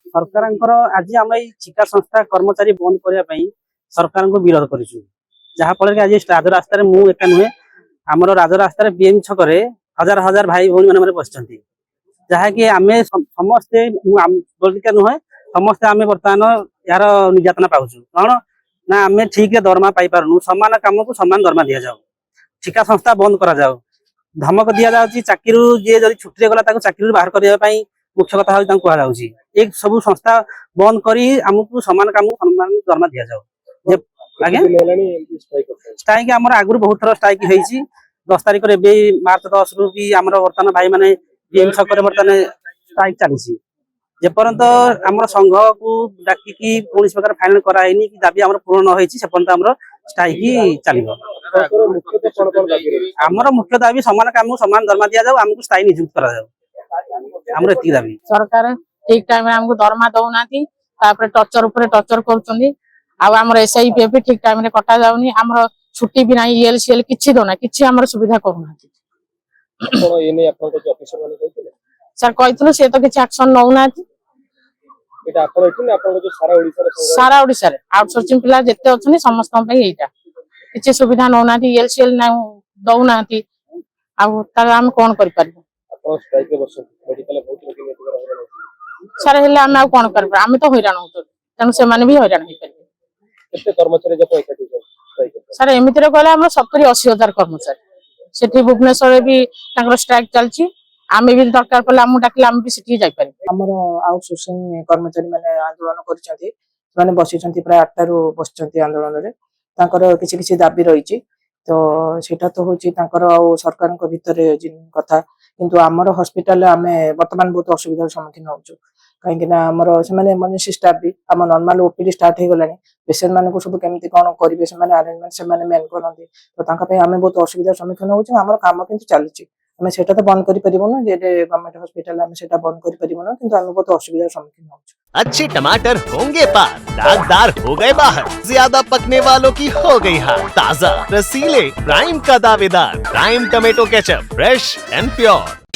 सरकार आज आम ठिका संस्था कर्मचारी बंद करने सरकार को विरोध कर जहाँफल कि आज राजरास्त मुझे एका नुहे आम राजरास्त बीएम छकरे हजार हजार भाई भौणी मैंने बस जहाँकि आम समस्ते बोलिका नुहे समस्ते आम बर्तमान यार निर्यातना पाऊँ कौन ना आम ठीक दरमा पाई पारनु सामान कम को सामान दरमा दि जाऊ ठिका संस्था बंद करा जाऊ धमक दि जाऊँगी चाकरी जी जब छुट्टी गला चाकरी बाहर करने मुख्य कथा कहु एक सब संस्था बंद करी आमको सामान काम सामान दरमा दि जाऊ स्ट्राइक आम आगुरी बहुत थर स्ट्राइक होती 10 तारिख मार्च 10 रु भी आम बर्तमान भाई मैंने बीएम छक बर्तमान स्ट्राइक चली जेपर्यंत आम संघ को डाकिकी कौन प्रकार फाइनाल कराइनी कि दाबी आम पूर्ण होती से स्ट्राइक चलो आमर मुख्य दाबी सामान काम सामान दरमा दि जाऊ आमको स्थायी नियुक्त करा आमर एति दाबी सरकार ठीक टाइम हमको दरमा दौना टर्चर उपर टर्चर कर एसआईपीएफ ठीक टाइम रे कटा जाउनी हमर छुट्टी भी नाही ईएलसीएल किछि दोना किछि हमर सुविधा करूना आपण एने आपण को ऑफिसर वाले कहले सर कहथुनु से तो किछि एक्शन नौना एटा आपण एठिन आपण जो सारा ओडिसा रे आउटसोर्सिंग पिला जत्ते अछनी समस्त पे एटा किछि सुविधा नौना ईएलसीएल ना दौना आ तार हम कोन करि परबो आपण स्ट्राइक रे बस मेडिकल बहुत लोग सर हेले हम कोन करबो हम तो हैरान होतो तनु से माने भी हैरान होई परबे केते कर्मचारी जको एकाठी स्ट्राइक सर एमिति रे कहले हम 70-80 हजार कर्मचारी सेठी भुवनेश्वर भी तांकर स्ट्राइक चलची आमे भी दरकार पले हम डाकले हम भी सेठी जाई पारे हमर आउटसोर्सिंग कर्मचारी माने आंदोलन करछथि माने बसिछथि प्राय 8 रु बसछथि आंदोलन रे तांकर किछि किछि दाबी रहिछि तो सेटा तो होछि तांकर सरकार को भीतर कथा किंतु आमर हॉस्पिटल आमे वर्तमान बहुत असुविधार सम्मुखीन होछु कहीं आमर से स्टाफ भी आम नॉर्मल ओपीडी स्टार्ट हो गलानी पेशेंट मान को सब केमती कौन करेंगे से अरेंजमेंट से मेन करते तो आम बहुत असुविधार सम्मुखीन होछु आमर काम किंतु चलछि आमे सेटा तो बंद करि परिबोना जे गवर्नमेंट हॉस्पिटल आमे सेटा बंद करि परिबोना किंतु आमे बहुत असुविधार सम्मुखीन होछु। अच्छे टमाटर होंगे पार, दागदार हो गए बाहर, ज्यादा पकने वालों की हो गई हार, ताजा रसीले प्राइम का दावेदार prime tomato ketchup fresh and pure.